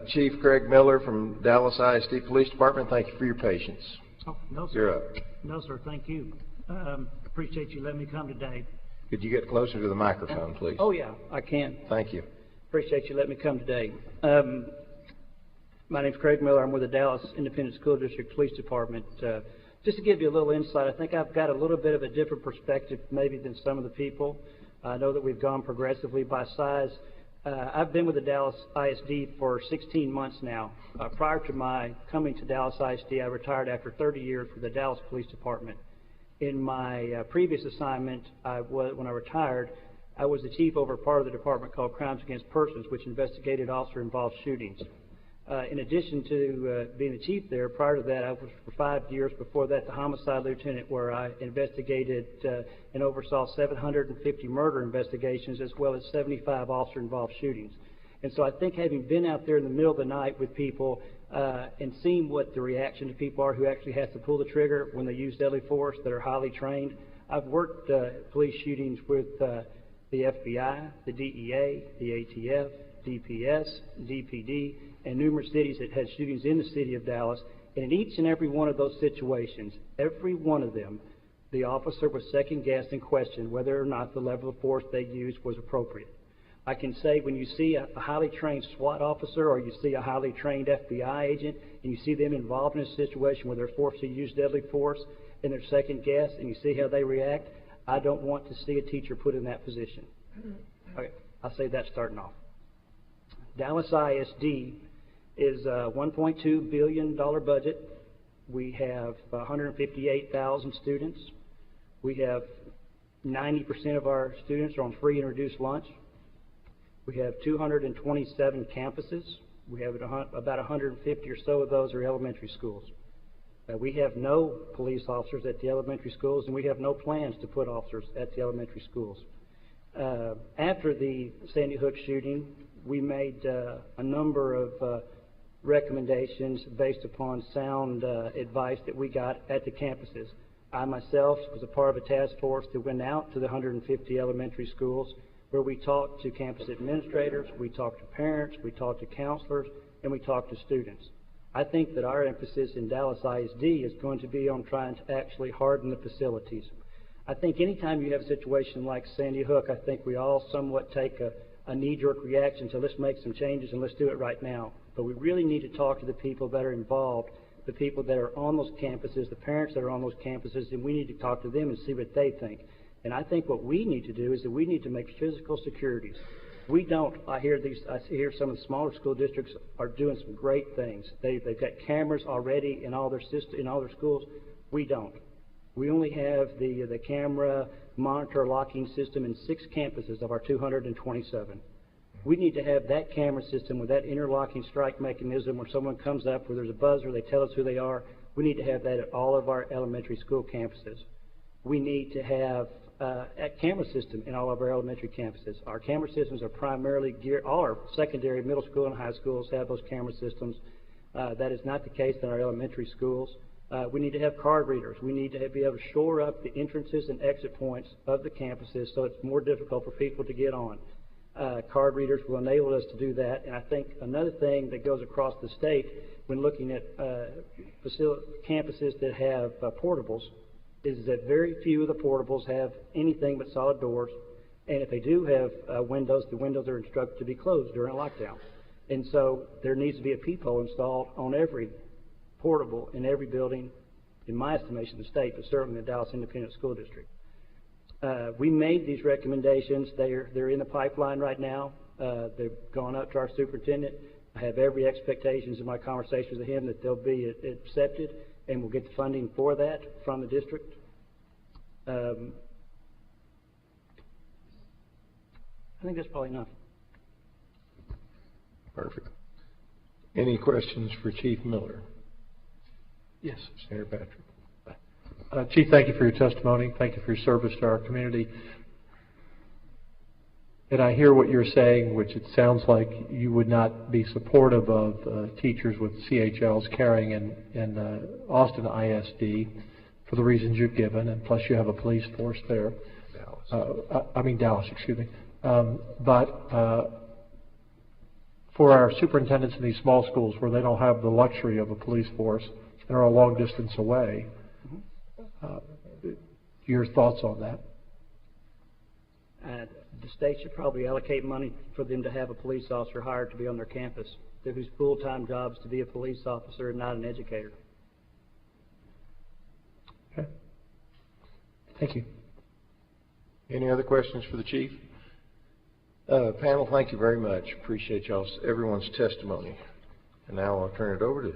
Chief Craig Miller from Dallas ISD Police Department, thank you for your patience. Oh, no, sir. You're up. No, sir, thank you. Appreciate you letting me come today. Could you get closer to the microphone, please? Oh, yeah, I can. Thank you. Appreciate you letting me come today. My name's Craig Miller. I'm with the Dallas Independent School District Police Department. Just to give you a little insight, I think I've got a little bit of a different perspective maybe than some of the people. I know that we've gone progressively by size. I've been with the Dallas ISD for 16 months now. Prior to my coming to Dallas ISD, I retired after 30 years with the Dallas Police Department. In my previous assignment, when I retired, I was the chief over part of the department called Crimes Against Persons, which investigated officer-involved shootings. In addition to being the chief there, prior to that, I was for 5 years before that the homicide lieutenant, where I investigated and oversaw 750 murder investigations as well as 75 officer-involved shootings. And so I think having been out there in the middle of the night with people and seeing what the reaction to people are who actually have to pull the trigger when they use deadly force that are highly trained, I've worked police shootings with the FBI, the DEA, the ATF, DPS, DPD, and numerous cities that had shootings in the city of Dallas. And in each and every one of those situations, every one of them, the officer was second-guessed and questioned whether or not the level of force they used was appropriate. I can say when you see a highly trained SWAT officer or you see a highly trained FBI agent and you see them involved in a situation where they're forced to use deadly force and they're second-guessed and you see how they react, I don't want to see a teacher put in that position. Okay, I'll say that starting off. Dallas ISD is a $1.2 billion budget. We have 158,000 students. We have 90% of our students are on free and reduced lunch. We have 227 campuses. We have about 150 or so of those are elementary schools. We have no police officers at the elementary schools, and we have no plans to put officers at the elementary schools. After the Sandy Hook shooting, we made a number of recommendations based upon sound advice that we got at the campuses. I myself was a part of a task force that went out to the 150 elementary schools where we talked to campus administrators, we talked to parents, we talked to counselors, and we talked to students. I think that our emphasis in Dallas ISD is going to be on trying to actually harden the facilities. I think anytime you have a situation like Sandy Hook, I think we all somewhat take a knee-jerk reaction to let's make some changes and let's do it right now. But we really need to talk to the people that are involved, the people that are on those campuses, the parents that are on those campuses, and we need to talk to them and see what they think. And I think what we need to do is that we need to make physical securities. We don't. I hear some of the smaller school districts are doing some great things. They've got cameras already in all their schools. We don't. We only have the camera monitor locking system in 6 campuses of our 227. We need to have that camera system with that interlocking strike mechanism where someone comes up, where there's a buzzer, they tell us who they are. We need to have that at all of our elementary school campuses. We need to have a camera system in all of our elementary campuses. Our camera systems are primarily geared, all our secondary, middle school, and high schools have those camera systems. That is not the case in our elementary schools. We need to have card readers. We need to be able to shore up the entrances and exit points of the campuses so it's more difficult for people to get on. Card readers will enable us to do that. And I think another thing that goes across the state when looking at campuses that have portables is that very few of the portables have anything but solid doors. And if they do have windows, the windows are instructed to be closed during lockdown. And so there needs to be a peephole installed on every portable in every building, in my estimation, in the state, but certainly the Dallas Independent School District. We made these recommendations. They're in the pipeline right now. They've gone up to our superintendent. I have every expectations in my conversations with him that they'll be accepted, and we'll get the funding for that from the district. I think that's probably enough. Perfect. Any questions for Chief Miller? Yes. Senator Patrick. Chief, thank you for your testimony. Thank you for your service to our community. And I hear what you're saying, which it sounds like you would not be supportive of teachers with CHLs carrying in Austin ISD for the reasons you've given, and plus you have a police force there. Dallas, excuse me. But for our superintendents in these small schools where they don't have the luxury of a police force and are a long distance away. Your thoughts on that? The state should probably allocate money for them to have a police officer hired to be on their campus, whose full-time job is to be a police officer and not an educator. Okay. Thank you. Any other questions for the chief? Panel, thank you very much. Appreciate everyone's testimony. And now I'll turn it over to